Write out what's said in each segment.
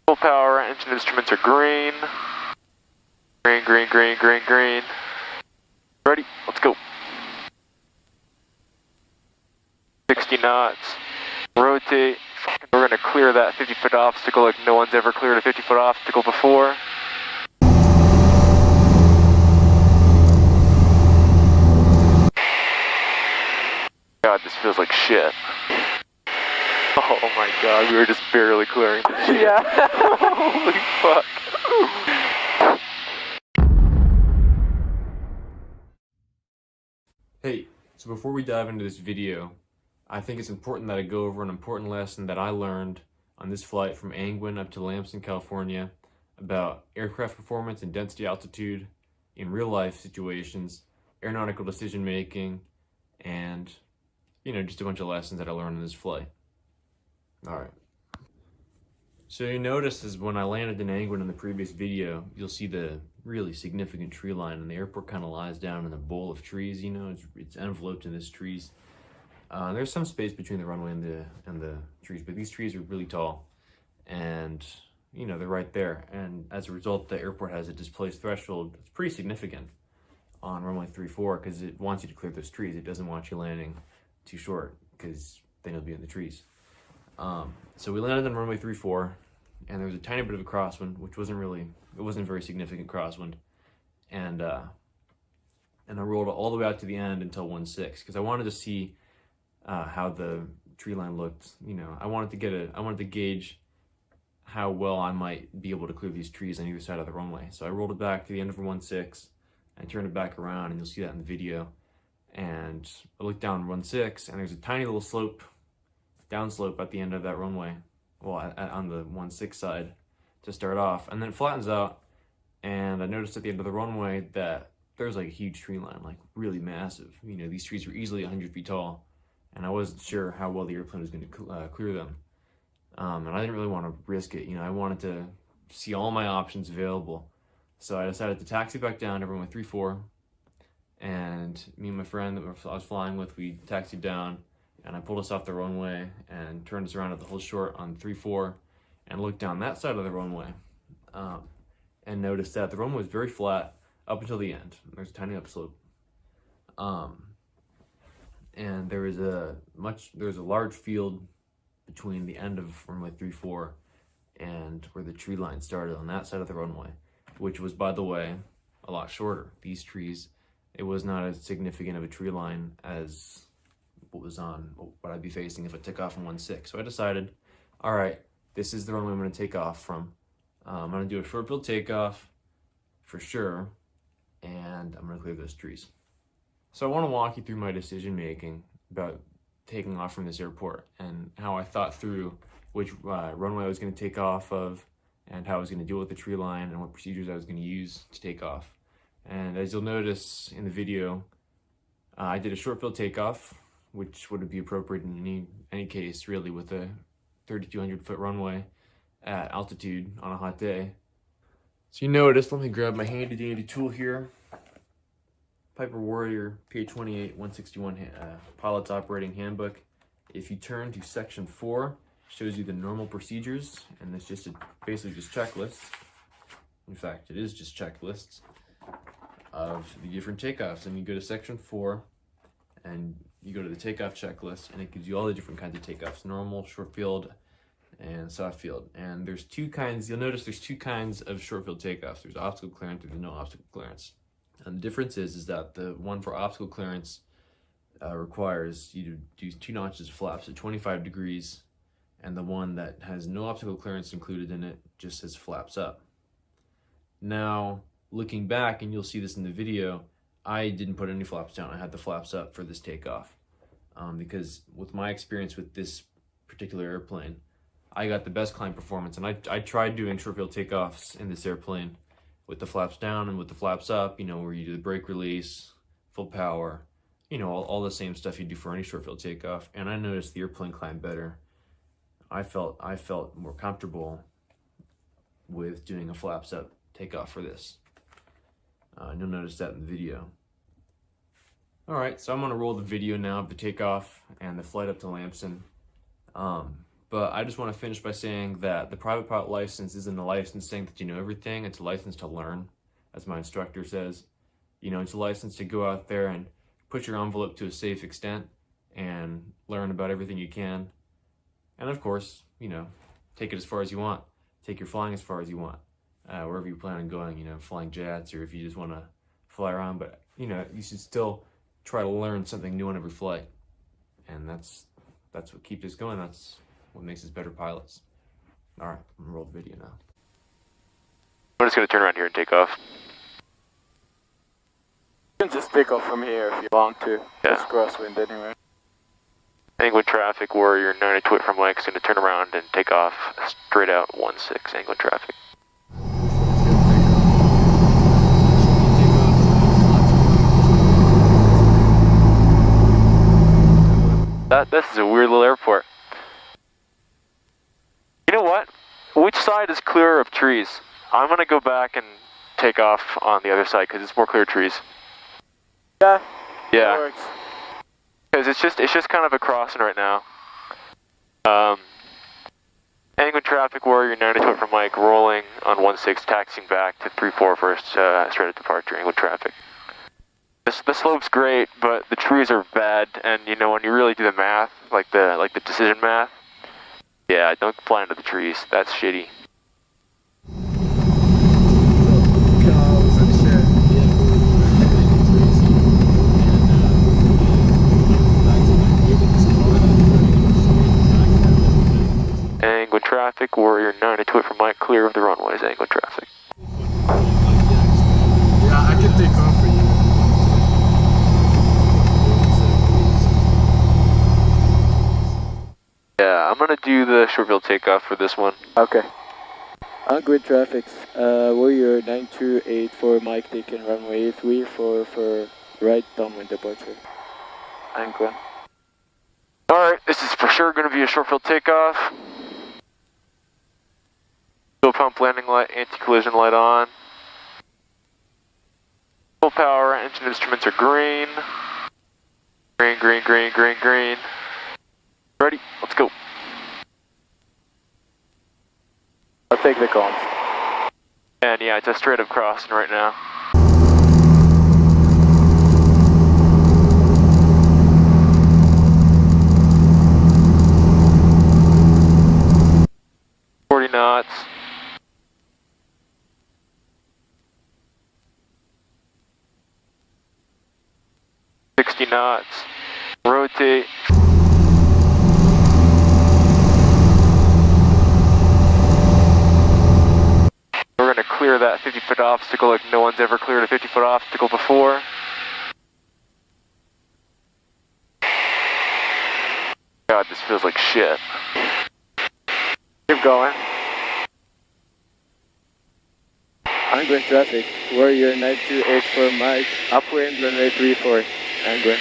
Full power, engine instruments are green. Green, green, green, green, green. Ready? Let's go. 60 knots. Rotate. We're gonna clear that 50-foot obstacle like no one's ever cleared a 50-foot obstacle before. God, this feels like shit. Oh my god, we were just barely clearing this shit. Yeah. Holy fuck. Hey, so before we dive into this video, I think it's important that I go over an important lesson that I learned on this flight from Angwin up to Lampson, California, about aircraft performance and density altitude in real life situations, aeronautical decision making, and just a bunch of lessons that I learned on this flight. All right. So you notice is when I landed in Angwin in the previous video, you'll see the really significant tree line, and the airport kind of lies down in a bowl of trees. It's enveloped in this trees. There's some space between the runway and the trees, but these trees are really tall, and they're right there. And as a result, the airport has a displaced threshold. It's pretty significant on runway 34 because it wants you to clear those trees. It doesn't want you landing too short because then you'll be in the trees. So we landed on runway 34, and there was a tiny bit of a crosswind, which wasn't a very significant crosswind. And I rolled all the way out to the end until 16 because I wanted to see how the tree line looked. I wanted to gauge how well I might be able to clear these trees on either side of the runway. So I rolled it back to the end of 16 and turned it back around, and you'll see that in the video. And I looked down 16, and there's a tiny little downslope at the end of that runway, on the 16 side to start off, and then it flattens out. And I noticed at the end of the runway that there's like a huge tree line, like really massive. These trees were easily 100 feet tall, and I wasn't sure how well the airplane was going to clear them. And I didn't really want to risk it. I wanted to see all my options available. So I decided to taxi back down to runway 34, and me and my friend that I was flying with, we taxied down, and I pulled us off the runway and turned us around at the whole short on 34 and looked down that side of the runway, and noticed that the runway was very flat up until the end. There's a tiny upslope. And there was a large field between the end of runway 34 and where the tree line started on that side of the runway, which was, by the way, a lot shorter. These trees, it was not as significant of a tree line as what I'd be facing if I took off from 16. So I decided, all right, this is the runway I'm going to take off from. I'm going to do a short field takeoff for sure, and I'm going to clear those trees. So I want to walk you through my decision making about taking off from this airport and how I thought through which runway I was going to take off of, and how I was going to deal with the tree line, and what procedures I was going to use to take off. And as you'll notice in the video, I did a short field takeoff, which would be appropriate in any case, really, with a 3,200 foot runway at altitude on a hot day. So you notice, let me grab my handy dandy tool here. Piper Warrior PA-28 161 Pilot's Operating Handbook. If you turn to section 4, shows you the normal procedures, and it's basically just checklists. In fact, it is just checklists of the different takeoffs. And you go to section 4, and you go to the takeoff checklist, and it gives you all the different kinds of takeoffs: normal, short field, and soft field. And there's two kinds. You'll notice there's two kinds of short field takeoffs. There's obstacle clearance, there's no obstacle clearance. And the difference is that the one for obstacle clearance requires you to do 2 notches of flaps at 25 degrees, and the one that has no obstacle clearance included in it just says flaps up. Now, looking back, and you'll see this in the video, I didn't put any flaps down. I had the flaps up for this takeoff because with my experience with this particular airplane, I got the best climb performance. And I tried doing short field takeoffs in this airplane with the flaps down and with the flaps up, where you do the brake release, full power, all the same stuff you do for any short field takeoff. And I noticed the airplane climbed better. I felt more comfortable with doing a flaps up takeoff for this. And you'll notice that in the video. All right, so I'm gonna roll the video now of the takeoff and the flight up to Lampson. But I just want to finish by saying that the private pilot license isn't a license saying that you know everything. It's a license to learn, as my instructor says. You know, it's a license to go out there and push your envelope to a safe extent and learn about everything you can. And of course, you know, take it as far as you want. Take your flying as far as you want. Wherever you plan on going, you know, flying jets, or if you just want to fly around. But, you know, you should still try to learn something new on every flight. And that's what keeps us going. That's what makes us better pilots. All right, I'm gonna roll the video now. I'm just gonna turn around here and take off. You can just take off from here if you want to. Yeah. It's crosswind anyway. Angwin traffic, Warrior 92 from Mike's gonna turn around and take off straight out 16 Angwin traffic. This is a weird little airport. You know what? Which side is clearer of trees? I'm gonna go back and take off on the other side because it's more clear trees. Yeah. Yeah. That works. Because it's just kind of a crossing right now. Angwin traffic, Warrior 92 from Mike, rolling on 16, taxiing back to 34 first, straight at departure, Angwin traffic. The slope's great, but the trees are bad, and you know, when you really do the math, like the decision math, yeah, don't fly into the trees, that's shitty. Angwin traffic, Warrior 92 from Mike, clear of the runways, Angwin traffic. Yeah, I can take off for you. Yeah, I'm gonna do the short field takeoff for this one. Okay. Angwin traffic, Warrior 9284 Mike taking runway 34 for right downwind departure. Angwin. Alright, this is for sure gonna be a short field takeoff. Fuel pump landing light, anti-collision light on. Full power, engine instruments are green. Green, green, green, green, green. Ready? Let's go. I'll take the comms. And yeah, it's a straight up crossing right now. Knots. 60 knots. Rotate. We're going to clear that 50-foot obstacle like no one's ever cleared a 50-foot obstacle before. God, this feels like shit. Keep going. Angwin traffic, Warrior 9284 Mike, upwind runway 34, Angwin.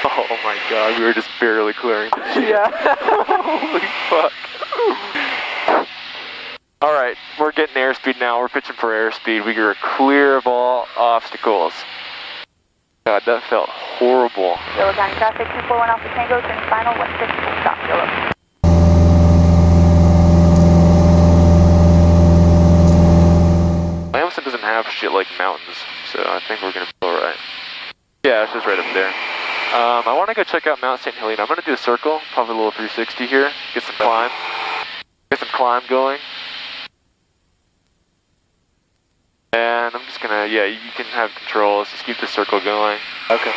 Oh my god, we were just barely clearing the shit. Yeah. Holy fuck. Alright, we're getting airspeed now, we're pitching for airspeed. We are clear of all obstacles. God, that felt horrible. Yellow County traffic, 241 Alpha Tango, turn final, 16, stop, Yellow. Lampson doesn't have shit like mountains, so I think we're gonna be alright. Yeah, it's just right up there. I want to go check out Mount St. Helena. I'm gonna do a circle, probably a little 360 here, get some climb. Get some climb going. And I'm just gonna, yeah, you can have controls, just keep the circle going. Okay.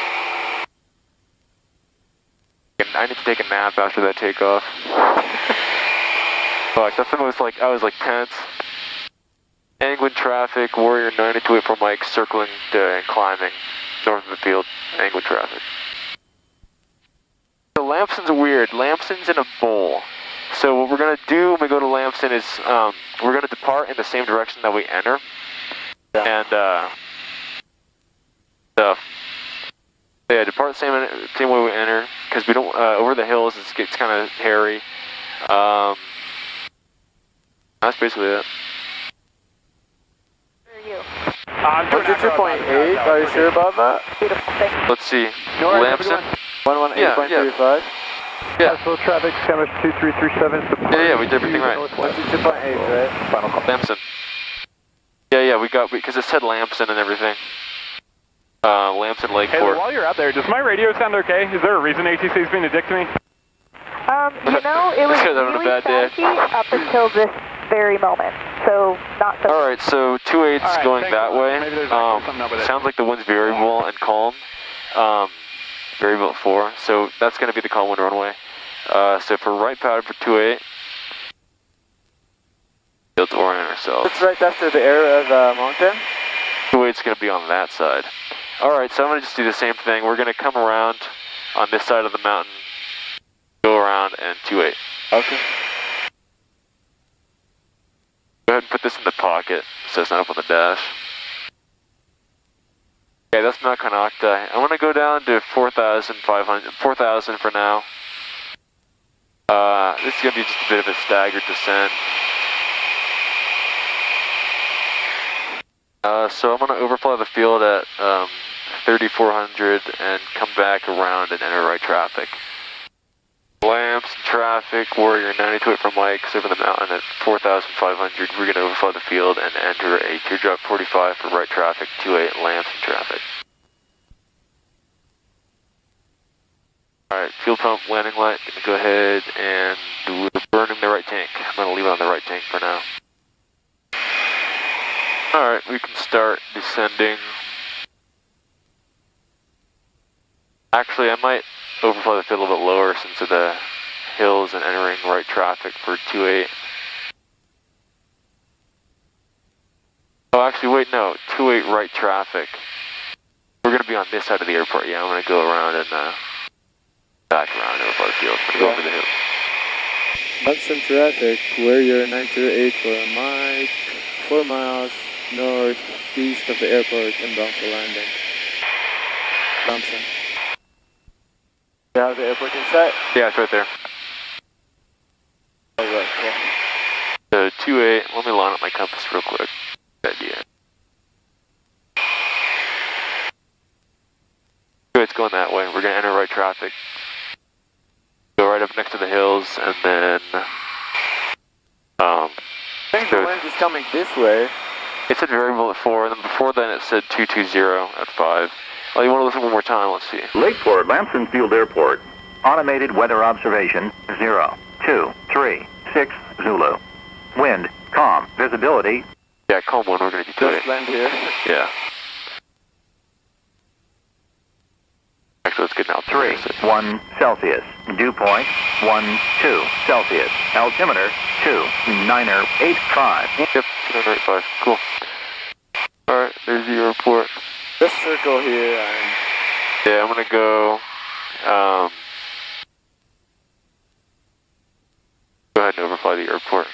I need to take a nap after that takeoff. Fuck, that's the most, like, I was like tense. Angwin traffic, Warrior 92 for Mike, circling and climbing north of the field, Angwin traffic. So Lampson's weird. Lampson's in a bowl. So what we're gonna do when we go to Lampson is we're gonna depart in the same direction that we enter. And yeah, depart the same way we enter, because we don't over the hills. It gets kind of hairy. That's basically it. Where are you? 22.8, are you sure about that? Beautiful, thanks. Let's see. No worries, Lampson? 118.35? Yeah. Slow traffic, Chemist 2337. Yeah, we did everything right. 22.8, right? Final call. Lampson. Yeah, we got, because it said Lampson and everything. Lampson Lake Hey, Port. while you're out there, does my radio sound okay? Is there a reason ATC is being a dick to me? You know, it was Because I'm on a really bad day. staticky up until this very moment, so not so. Alright, so 28's All right, going thanks that a lot. way. Maybe there's actually something up with it. Sounds like the wind's variable and calm. Variable at 4, so that's going to be the calm wind runway. So for right powder for 28, let's orient ourselves. It's right after the area of the mountain. 28's going to be on that side. Alright, so I'm going to just do the same thing. We're going to come around on this side of the mountain, go around, and 28. Okay. Go ahead and put this in the pocket so it's not up on the dash. Okay, that's Mount Konocti. I want to go down to 4,500, 4,000 for now. This is going to be just a bit of a staggered descent. So I'm going to overfly the field at 3,400 and come back around and enter right traffic. Lampson traffic, Warrior 92 from Mike's over the mountain at 4,500. We're going to overfly the field and enter a teardrop 45 for right traffic, 28 Lampson traffic. Alright, fuel pump, landing light, going to go ahead and we're burning the right tank. I'm going to leave it on the right tank for now. Alright, we can start descending. Actually, I might overfly the field a little bit lower since of the hills and entering right traffic for 28. Oh, actually, wait, no, 28 right traffic. We're going to be on this side of the airport. Yeah, I'm going to go around and back around over the field. I'm going to go over the hill. Lampson traffic, Warrior 928 for Mike, 4 miles northeast of the airport and bound for landing. Lampson. You have the airport in sight? Yeah, it's right there. Alright, cool. So 28, let me line up my compass real quick. Good idea. It's going that way. We're going to enter right traffic. Go right up next to the hills and then I think the wind is coming this way. it said variable at 4, and then before then it said 220 at 5. Oh, you want to listen one more time? Let's see. Lakeport, Lampson Field Airport. Automated weather observation, 0, 2, 3, 6, Zulu. Wind, calm. Visibility. Yeah, calm one, we're going to do 28. Just land here. Yeah. Actually, let's get now. 3, 1 Celsius. Dew point, 1, 2 Celsius. Altimeter, 2, 985. Yep, 285. Cool. Alright, there's the airport. Just circle here and Yeah, I'm going to go, go ahead and overfly the airport.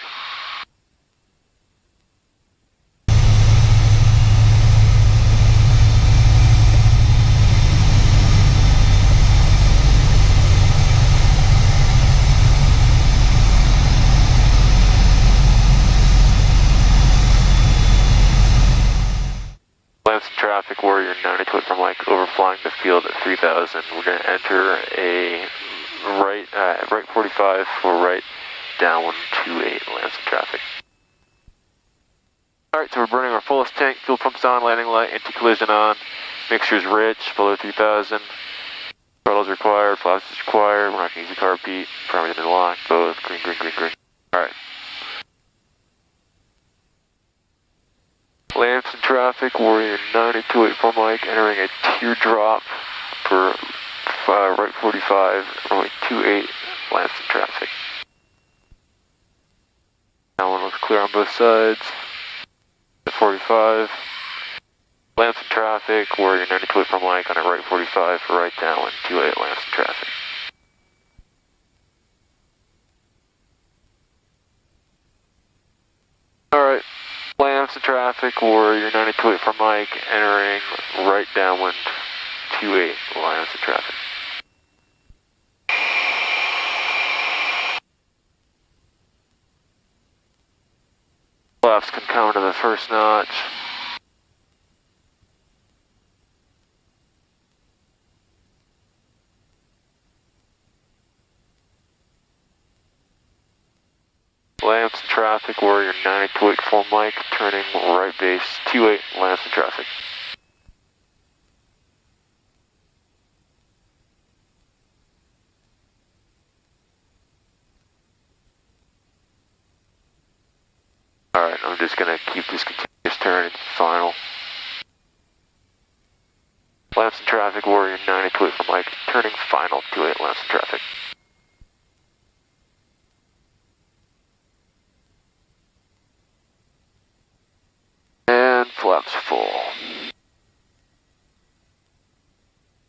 Lampson traffic, Warrior 92 from Mike, overflying the field at 3,000. We're going to enter a right 45 for right downwind 28 Lampson traffic. Alright, so we're burning our fullest tank, fuel pumps on, landing light, anti-collision on, mixture's rich, below 3,000. Throttles required, flaps is required, we're not going to use the carb beat, parameters in lock, both, green. Alright. Lampson traffic, Warrior 92 from Mike, entering a teardrop for right 45, runway 28, Lampson traffic. That one looks clear on both sides. At 45. Lampson traffic, Warrior 92 from Mike on a right 45 for right downwind 28 Lampson traffic. Alright. Lampson traffic, Warrior 92 from Mike, entering right downwind 28 Lampson traffic. Flaps can come to the first notch. traffic, Warrior 9284 Mike, turning right base 28, Lampson traffic. Alright, I'm just gonna keep this continuous turn into final. Lampson traffic, Warrior 9284 Mike, turning final 28, Lampson traffic. And flaps full.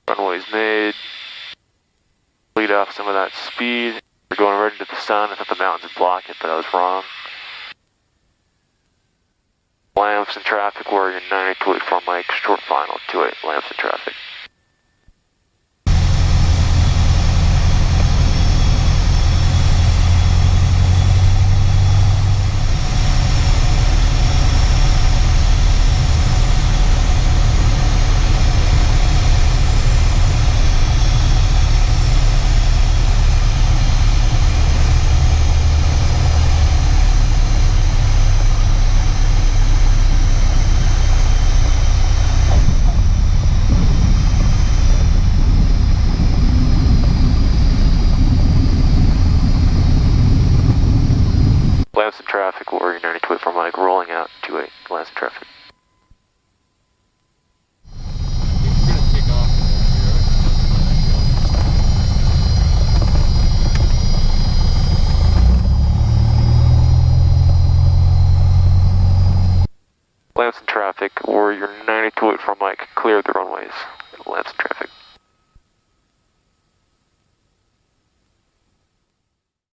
Runway's made. Lead off some of that speed. We're going right into the sun. I thought the mountains would block it, but I was wrong. Lampson traffic, Warrior 9284 Mike, short final 28, Lampson traffic.